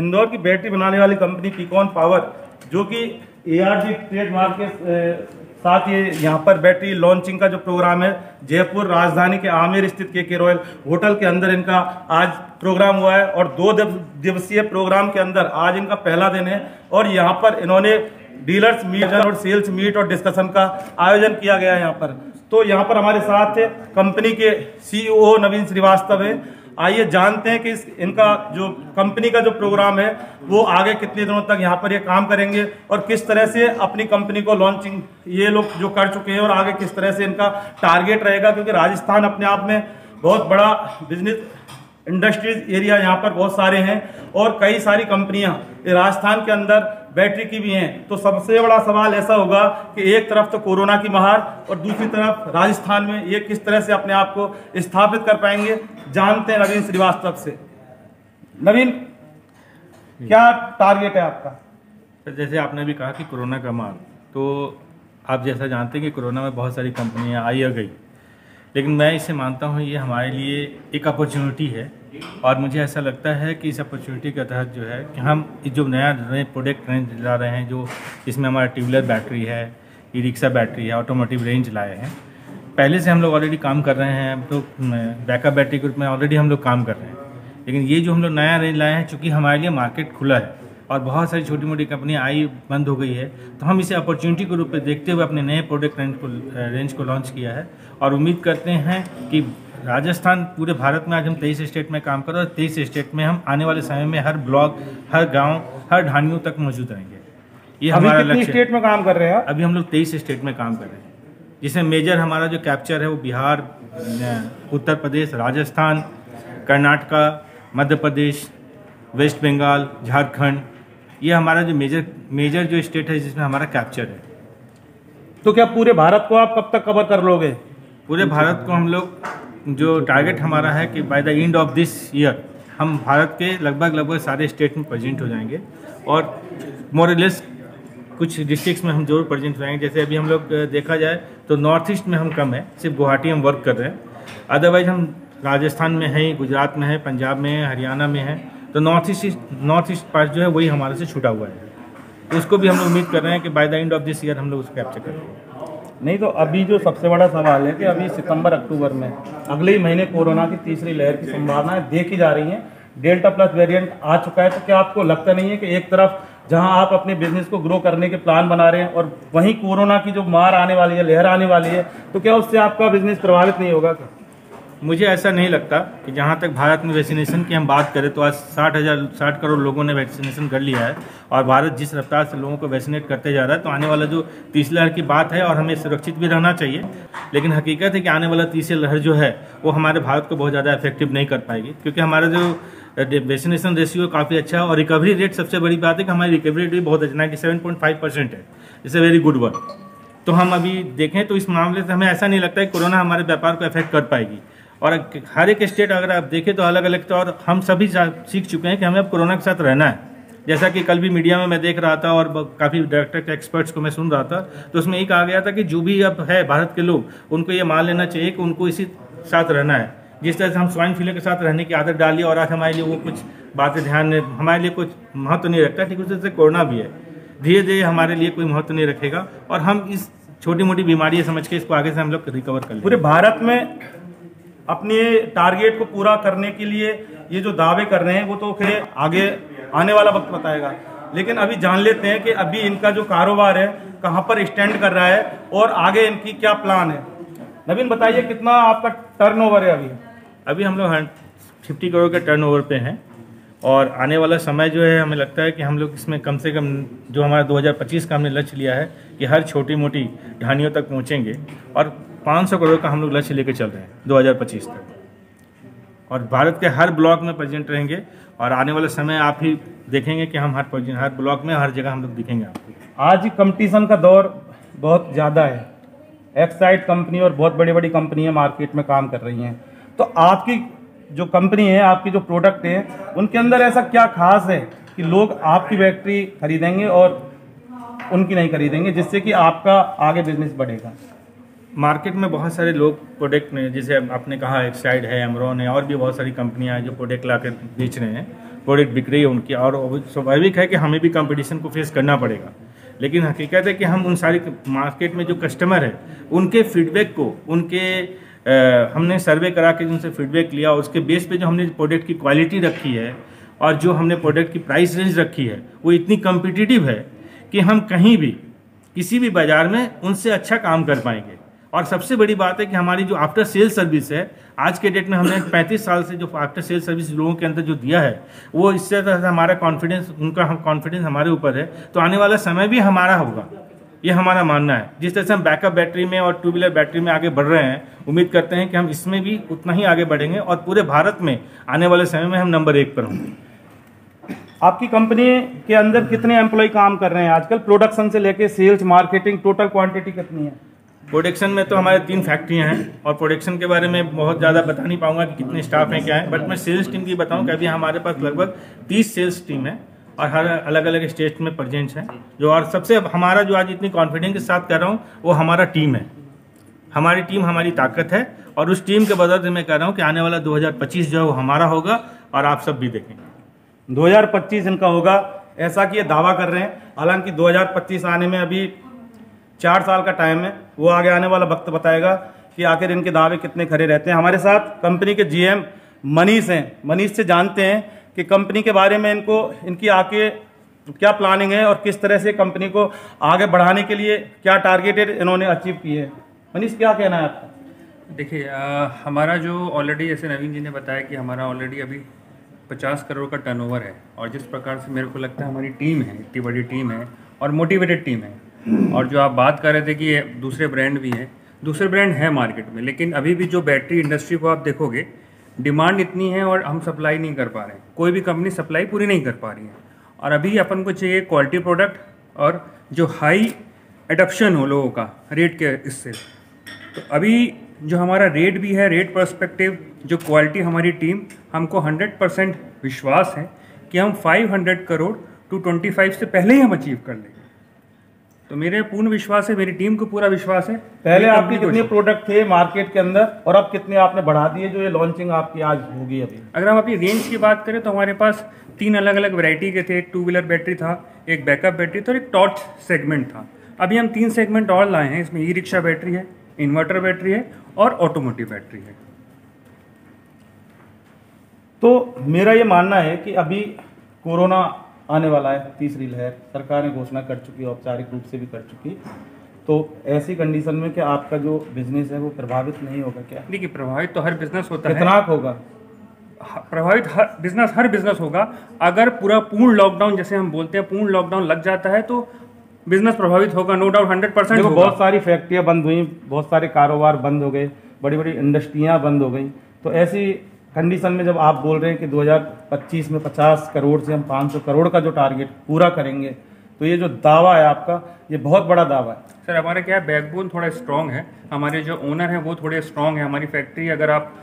इंदौर की बैटरी बनाने वाली कंपनी पीकॉन पावर, जो कि ARG ट्रेडमार्क के साथ ये यहाँ पर बैटरी लॉन्चिंग का जो प्रोग्राम है, जयपुर राजधानी के आमेर स्थित KK रॉयल होटल के अंदर इनका आज प्रोग्राम हुआ है। और 2 दिवसीय प्रोग्राम के अंदर आज इनका पहला दिन है और यहाँ पर इन्होंने डीलर्स मीट और सेल्स मीट और डिस्कशन का आयोजन किया गया है यहाँ पर। तो यहाँ पर हमारे साथ कंपनी के CEO नवीन श्रीवास्तव है। आइए जानते हैं कि इनका जो कंपनी का जो प्रोग्राम है वो आगे कितने दिनों तक यहाँ पर ये काम करेंगे और किस तरह से अपनी कंपनी को लॉन्चिंग ये लोग जो कर चुके हैं और आगे किस तरह से इनका टारगेट रहेगा, क्योंकि राजस्थान अपने आप में बहुत बड़ा बिजनेस इंडस्ट्रीज एरिया यहाँ पर बहुत सारे हैं और कई सारी कंपनियां राजस्थान के अंदर बैटरी की भी हैं। तो सबसे बड़ा सवाल ऐसा होगा कि एक तरफ तो कोरोना की महार और दूसरी तरफ राजस्थान में ये किस तरह से अपने आप को स्थापित कर पाएंगे। जानते हैं नवीन श्रीवास्तव से। नवीन, क्या टारगेट है आपका? सर, जैसे आपने भी कहा कि कोरोना का मार, तो आप जैसा जानते हैं कि कोरोना में बहुत सारी कंपनियां आई और गई, लेकिन मैं इसे मानता हूँ ये हमारे लिए एक अपॉर्चुनिटी है। और मुझे ऐसा लगता है कि इस अपॉर्चुनिटी के तहत जो है कि हम जो नए प्रोडक्ट रेंज ला रहे हैं, जो इसमें हमारा ट्यूबलर बैटरी है, ई रिक्शा बैटरी है, ऑटोमोटिव रेंज लाए हैं। पहले से हम लोग ऑलरेडी काम कर रहे हैं, तो बैकअप बैटरी ग्रुप में ऑलरेडी हम लोग काम कर रहे हैं, लेकिन ये जो हम लोग नया रेंज लाए हैं, चूँकि हमारे लिए मार्केट खुला है और बहुत सारी छोटी मोटी कंपनियां आई बंद हो गई है, तो हम इसे अपॉर्चुनिटी के रूप में देखते हुए अपने नए प्रोडक्ट रेंज को लॉन्च किया है। और उम्मीद करते हैं कि राजस्थान पूरे भारत में आज हम 23 स्टेट में काम कर रहे हैं और 23 स्टेट में हम आने वाले समय में हर ब्लॉक, हर गांव, हर ढानियों तक मौजूद रहेंगे। ये हमारा लक्ष्य है। स्टेट में काम कर रहे हैं? अभी हम लोग 23 स्टेट में काम कर रहे हैं, जिसमें मेजर हमारा जो कैप्चर है वो बिहार, उत्तर प्रदेश, राजस्थान, कर्नाटका, मध्य प्रदेश, वेस्ट बंगाल, झारखंड, ये हमारा जो मेजर जो स्टेट है जिसमें हमारा कैप्चर है। तो क्या पूरे भारत को आप कब तक कवर कर लोगे? पूरे भारत को हम लोग, जो टारगेट हमारा है कि by the end of this year हम भारत के लगभग सारे स्टेट में प्रेजेंट हो जाएंगे और मोरलेस कुछ डिस्ट्रिक्ट्स में हम जरूर प्रेजेंट हो जाएंगे। जैसे अभी हम लोग देखा जाए तो नॉर्थ ईस्ट में हम कम है, सिर्फ गुवाहाटी हम वर्क कर रहे हैं, अदरवाइज हम राजस्थान में हैं, गुजरात में है, पंजाब में है, हरियाणा में है। तो नॉर्थ ईस्ट पार्ट जो है वही हमारे से छूटा हुआ है, तो उसको भी हम लोग उम्मीद कर रहे हैं कि by the end of this year हम लोग उसको कैप्चर करेंगे। नहीं तो अभी जो सबसे बड़ा सवाल है कि अभी सितंबर अक्टूबर में अगले ही महीने कोरोना की तीसरी लहर की संभावनाएं देखी जा रही हैं, डेल्टा प्लस वेरिएंट आ चुका है, तो क्या आपको लगता नहीं है कि एक तरफ जहां आप अपने बिजनेस को ग्रो करने के प्लान बना रहे हैं और वहीं कोरोना की जो मार आने वाली है, लहर आने वाली है, तो क्या उससे आपका बिजनेस प्रभावित नहीं होगा? मुझे ऐसा नहीं लगता कि जहाँ तक भारत में वैक्सीनेशन की हम बात करें तो आज 60 करोड़ लोगों ने वैक्सीनेशन कर लिया है और भारत जिस रफ्तार से लोगों को वैक्सीनेट करते जा रहा है, तो आने वाला जो तीसरी लहर की बात है और हमें सुरक्षित भी रहना चाहिए, लेकिन हकीकत है कि आने वाला तीसरी लहर जो है वो हमारे भारत को बहुत ज़्यादा इफेक्टिव नहीं कर पाएगी, क्योंकि हमारा जो वैक्सीनेशन रेशियो काफ़ी अच्छा है और रिकवरी रेट, सबसे बड़ी बात है कि हमारी रिकवरी रेट भी बहुत अच्छा 97.5% है, it's a very good one. तो हम अभी देखें तो इस मामले से हमें ऐसा नहीं लगता है कि कोरोना हमारे व्यापार को अफेक्ट कर पाएगी। और हर एक स्टेट अगर आप देखें तो अलग अलग, तो और हम सभी सीख चुके हैं कि हमें अब कोरोना के साथ रहना है। जैसा कि कल भी मीडिया में मैं देख रहा था और काफ़ी डायरेक्टर के एक्सपर्ट्स को मैं सुन रहा था, तो उसमें ये कहा गया था कि जो भी अब है भारत के लोग, उनको ये मान लेना चाहिए कि उनको इसी साथ रहना है। जिस तरह से हम स्वाइन फ्लू के साथ रहने की आदत डाली और आज हमारे लिए वो कुछ बातें ध्यान हमारे लिए कुछ महत्व नहीं रखता, ठीक उसी तरह से कोरोना भी है, धीरे धीरे हमारे लिए कोई महत्व नहीं रखेगा और हम इस छोटी मोटी बीमारी समझ के इसको आगे से हम लोग रिकवर कर लेंगे। पूरे भारत में अपने टारगेट को पूरा करने के लिए ये जो दावे कर रहे हैं वो तो फिर आगे आने वाला वक्त बताएगा, लेकिन अभी जान लेते हैं कि अभी इनका जो कारोबार है कहां पर स्टैंड कर रहा है और आगे इनकी क्या प्लान है। नवीन, बताइए कितना आपका टर्नओवर है? अभी हम लोग 50 करोड़ के टर्नओवर पे हैं और आने वाला समय जो है हमें लगता है कि हम लोग इसमें कम से कम जो हमारा 2025 का हमने लक्ष्य लिया है कि हर छोटी मोटी ढानियों तक पहुंचेंगे और 500 करोड़ का हम लोग लक्ष्य लेकर चल रहे हैं 2025 तक, और भारत के हर ब्लॉक में प्रेजेंट रहेंगे और आने वाले समय आप ही देखेंगे कि हम हर ब्लॉक में हर जगह हम लोग दिखेंगे आपको। आज कंपटीशन का दौर बहुत ज़्यादा है, एक्साइड कंपनी और बहुत बड़ी बड़ी कंपनियां मार्केट में काम कर रही हैं, तो आपकी जो कंपनी है, आपकी जो प्रोडक्ट है, उनके अंदर ऐसा क्या खास है कि लोग आपकी बैटरी खरीदेंगे और उनकी नहीं खरीदेंगे, जिससे कि आपका आगे बिजनेस बढ़ेगा? मार्केट में बहुत सारे लोग प्रोडक्ट में, जैसे आपने कहा एक्साइड है, एमरॉन है और भी बहुत सारी कंपनियां हैं जो प्रोडक्ट ला कर बेच रहे हैं, प्रोडक्ट बिक रही है उनकी, और स्वाभाविक है कि हमें भी कंपटीशन को फेस करना पड़ेगा। लेकिन हकीकत है कि हम उन सारी मार्केट में जो कस्टमर है उनके फीडबैक को, हमने सर्वे करा के उनसे फीडबैक लिया, उसके बेस पे जो हमने प्रोडक्ट की क्वालिटी रखी है और जो हमने प्रोडक्ट की प्राइस रेंज रखी है वो इतनी कम्पिटिटिव है कि हम कहीं भी किसी भी बाज़ार में उनसे अच्छा काम कर पाएंगे। और सबसे बड़ी बात है कि हमारी जो आफ्टर सेल सर्विस है, आज के डेट में हमने 35 साल से जो आफ्टर सेल सर्विस लोगों के अंदर जो दिया है, वो इससे हमारा कॉन्फिडेंस, कॉन्फिडेंस हमारे ऊपर है। तो आने वाला समय भी हमारा होगा, ये हमारा मानना है। जिस तरह से हम बैकअप बैटरी में और टू व्हीलर बैटरी में आगे बढ़ रहे हैं, उम्मीद करते हैं कि हम इसमें भी उतना ही आगे बढ़ेंगे और पूरे भारत में आने वाले समय में हम नंबर 1 पर होंगे। आपकी कंपनी के अंदर कितने एम्प्लॉय काम कर रहे हैं आजकल? प्रोडक्शन से लेके सेल्स, मार्केटिंग, टोटल क्वांटिटी कितनी है? प्रोडक्शन में तो हमारे 3 फैक्ट्रियां हैं और प्रोडक्शन के बारे में बहुत ज़्यादा बता नहीं पाऊंगा कि कितने स्टाफ हैं क्या है, बट मैं सेल्स टीम की बताऊं कि अभी हमारे पास लगभग 30 सेल्स टीम है और हर अलग अलग स्टेट में प्रेजेंट्स हैं। जो और सबसे हमारा जो आज इतनी कॉन्फिडेंस के साथ कर रहा हूँ वो हमारा टीम है। हमारी टीम हमारी ताकत है और उस टीम के बदौलत मैं कह रहा हूँ कि आने वाला 2025 जो है वो हमारा होगा और आप सब भी देखेंगे। 2025 इनका होगा ऐसा कि ये दावा कर रहे हैं। हालांकि 2025 आने में अभी 4 साल का टाइम है, वो आगे आने वाला वक्त बताएगा कि आखिर इनके दावे कितने खरे रहते हैं। हमारे साथ कंपनी के जीएम मनीष हैं। मनीष से जानते हैं कि कंपनी के बारे में इनकी आगे क्या प्लानिंग है और किस तरह से कंपनी को आगे बढ़ाने के लिए क्या टारगेटेड इन्होंने अचीव किए हैं। मनीष, क्या कहना है आपका? देखिए, हमारा जो ऑलरेडी, जैसे नवीन जी ने बताया कि हमारा ऑलरेडी अभी 50 करोड़ का टर्नओवर है, और जिस प्रकार से मेरे को लगता है हमारी टीम है, इतनी बड़ी टीम है और मोटिवेटेड टीम है। और जो आप बात कर रहे थे कि दूसरे ब्रांड भी हैं, दूसरे ब्रांड है मार्केट में, लेकिन अभी भी जो बैटरी इंडस्ट्री को आप देखोगे, डिमांड इतनी है और हम सप्लाई नहीं कर पा रहे हैं। कोई भी कंपनी सप्लाई पूरी नहीं कर पा रही है और अभी अपन को चाहिए क्वालिटी प्रोडक्ट और जो हाई एडप्शन हो लोगों का रेट के इससे। तो अभी जो हमारा रेट भी है, रेट पर्सपेक्टिव, जो क्वालिटी, हमारी टीम, हमको 100% विश्वास है कि हम 500 करोड़ टू 25 से पहले ही हम अचीव कर लेंगे। तो मेरे पूर्ण विश्वास है, मेरी टीम को पूरा विश्वास है। पहले आपके कितने प्रोडक्ट थे मार्केट के अंदर और अब कितने आपने बढ़ा दिए जो ये लॉन्चिंग आपकी आज होगी? अभी अगर हम अपनी रेंज की बात करें तो हमारे पास 3 अलग अलग वैरायटी के थे। एक 2 व्हीलर बैटरी था, एक बैकअप बैटरी था और एक टॉर्च सेगमेंट था। अभी हम 3 सेगमेंट और लाए हैं। इसमें ई रिक्शा बैटरी है, इन्वर्टर बैटरी है और ऑटोमोटिव बैटरी है। तो मेरा ये मानना है कि अभी कोरोना आने वाला है, तीसरी लहर सरकार ने घोषणा कर चुकी है, औपचारिक रूप से भी कर चुकी। तो ऐसी कंडीशन में क्या आपका जो बिजनेस है वो प्रभावित नहीं होगा क्या? देखिए, प्रभावित तो हर बिजनेस होता है। कितना होगा प्रभावित? हर बिजनेस होगा। अगर पूर्ण लॉकडाउन, जैसे हम बोलते हैं, पूर्ण लॉकडाउन लग जाता है तो बिजनेस प्रभावित होगा, नो डाउट 100% होगा। बहुत सारी फैक्ट्रियां बंद हुई, बहुत सारे कारोबार बंद हो गए, बड़ी बड़ी इंडस्ट्रियां बंद हो गई। तो ऐसी कंडीशन में जब आप बोल रहे हैं कि 2025 में 50 करोड़ से हम 500 करोड़ का जो टारगेट पूरा करेंगे, तो ये जो दावा है आपका, ये बहुत बड़ा दावा है। सर, हमारा क्या है, बैकबोन थोड़ा स्ट्रांग है। हमारे जो ओनर हैं वो थोड़े स्ट्रांग है। हमारी फैक्ट्री, अगर आप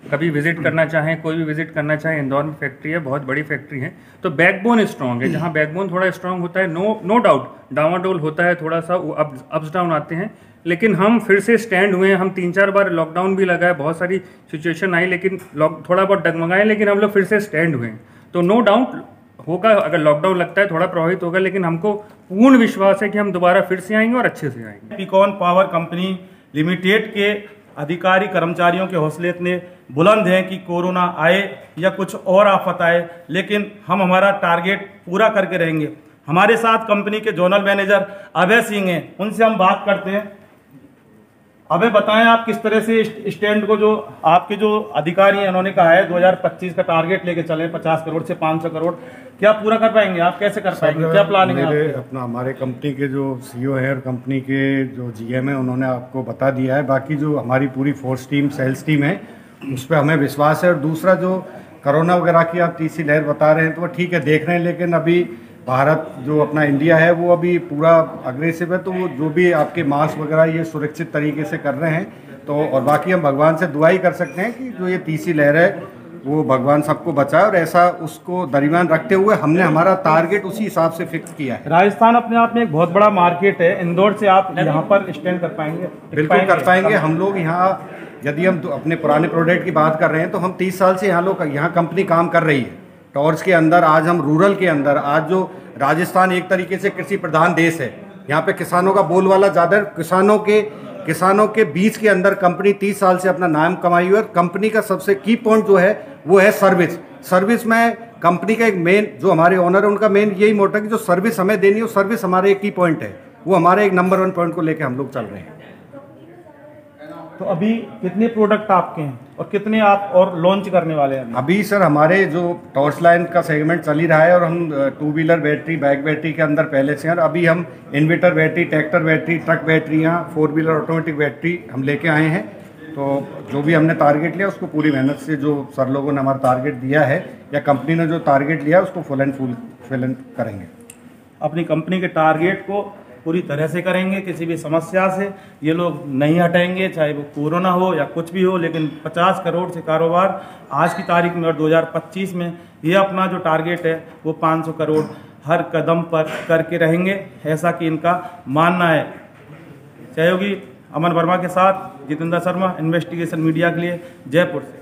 कभी विजिट करना चाहें, कोई भी विजिट करना चाहे, इंदौर में फैक्ट्री है, बहुत बड़ी फैक्ट्री है। तो बैकबोन स्ट्रांग है। जहाँ बैकबोन थोड़ा स्ट्रांग होता है, नो डाउट डावाडोल होता है, थोड़ा सा अप्स डाउन आते हैं, लेकिन हम फिर से स्टैंड हुए हैं। हम 3-4 बार लॉकडाउन भी लगाए, बहुत सारी सिचुएशन आई, लेकिन थोड़ा बहुत डगमगाए, लेकिन हम लोग फिर से स्टैंड हुए हैं। तो नो डाउट होगा, अगर लॉकडाउन लगता है थोड़ा प्रभावित होगा, लेकिन हमको पूर्ण विश्वास है कि हम दोबारा फिर से आएंगे और अच्छे से आएंगे। पीकॉन पावर कंपनी लिमिटेड के अधिकारी कर्मचारियों के हौसले इतने बुलंद हैं कि कोरोना आए या कुछ और आफत आए, लेकिन हम हमारा टारगेट पूरा करके रहेंगे। हमारे साथ कंपनी के जोनल मैनेजर अभय सिंह हैं, उनसे हम बात करते हैं। अबे बताएं, आप किस तरह से स्टैंड को, जो आपके जो अधिकारी हैं उन्होंने कहा है 2025 का टारगेट लेके चले 50 करोड़ से 500 करोड़, क्या पूरा कर पाएंगे आप? कैसे कर पाएंगे? क्या प्लानिंग है? अपना हमारे कंपनी के जो सीईओ है और कंपनी के जो जीएम है, उन्होंने आपको बता दिया है। बाकी जो हमारी पूरी फोर्स टीम, सेल्स टीम है, उस पर हमें विश्वास है। और दूसरा, जो कोरोना वगैरह की आप तीसरी लहर बता रहे हैं, तो वो ठीक है, देख रहे हैं, लेकिन अभी भारत जो अपना इंडिया है वो अभी पूरा अग्रेसिव है। तो वो जो भी आपके मास्क वगैरह ये सुरक्षित तरीके से कर रहे हैं। तो और बाकी हम भगवान से दुआ ही कर सकते हैं कि जो ये तीसरी लहर है वो भगवान सबको बचाए, और ऐसा उसको दरमियान रखते हुए हमने हमारा टारगेट उसी हिसाब से फिक्स किया है। राजस्थान अपने आप में एक बहुत बड़ा मार्केट है। इंदौर से आप यहाँ पर स्टैंड कर पाएंगे? बिल्कुल कर पाएंगे। हम लोग यहाँ, यदि हम अपने पुराने प्रोडक्ट की बात कर रहे हैं, तो हम 30 साल से यहाँ कंपनी काम कर रही है। टॉर्च के अंदर, आज हम रूरल के अंदर, आज जो राजस्थान एक तरीके से कृषि प्रधान देश है, यहाँ पे किसानों का बोलबाला ज़्यादा है। किसानों के बीच के अंदर कंपनी 30 साल से अपना नाम कमाई हुई है। और कंपनी का सबसे की पॉइंट जो है वो है सर्विस में कंपनी का एक मेन, जो हमारे ओनर है उनका मेन यही मोटो है कि जो सर्विस हमें देनी है वो सर्विस हमारे एक की पॉइंट है, वो हमारे एक नंबर 1 पॉइंट को लेकर हम लोग चल रहे हैं। तो अभी कितने प्रोडक्ट आपके हैं और कितने आप और लॉन्च करने वाले हैं? अभी सर हमारे जो टॉर्च लाइन का सेगमेंट चल ही रहा है और हम 2 व्हीलर बैटरी, बाइक बैटरी के अंदर पहले से हैं। अभी हम inverter battery, tractor battery, truck बैटरियाँ, 4 व्हीलर ऑटोमेटिक बैटरी हम लेके आए हैं। तो जो भी हमने टारगेट लिया उसको पूरी मेहनत से, जो सर लोगों ने हमारा टारगेट दिया है या कंपनी ने जो टारगेट लिया उसको फुल एंड करेंगे। अपनी कंपनी के टारगेट को पूरी तरह से करेंगे। किसी भी समस्या से ये लोग नहीं हटेंगे, चाहे वो कोरोना हो या कुछ भी हो। लेकिन 50 करोड़ से कारोबार आज की तारीख में और 2025 में ये अपना जो टारगेट है वो 500 करोड़ हर कदम पर करके रहेंगे, ऐसा कि इनका मानना है। सहयोगी अमन वर्मा के साथ जितेंद्र शर्मा, इन्वेस्टिगेशन मीडिया के लिए, जयपुर से।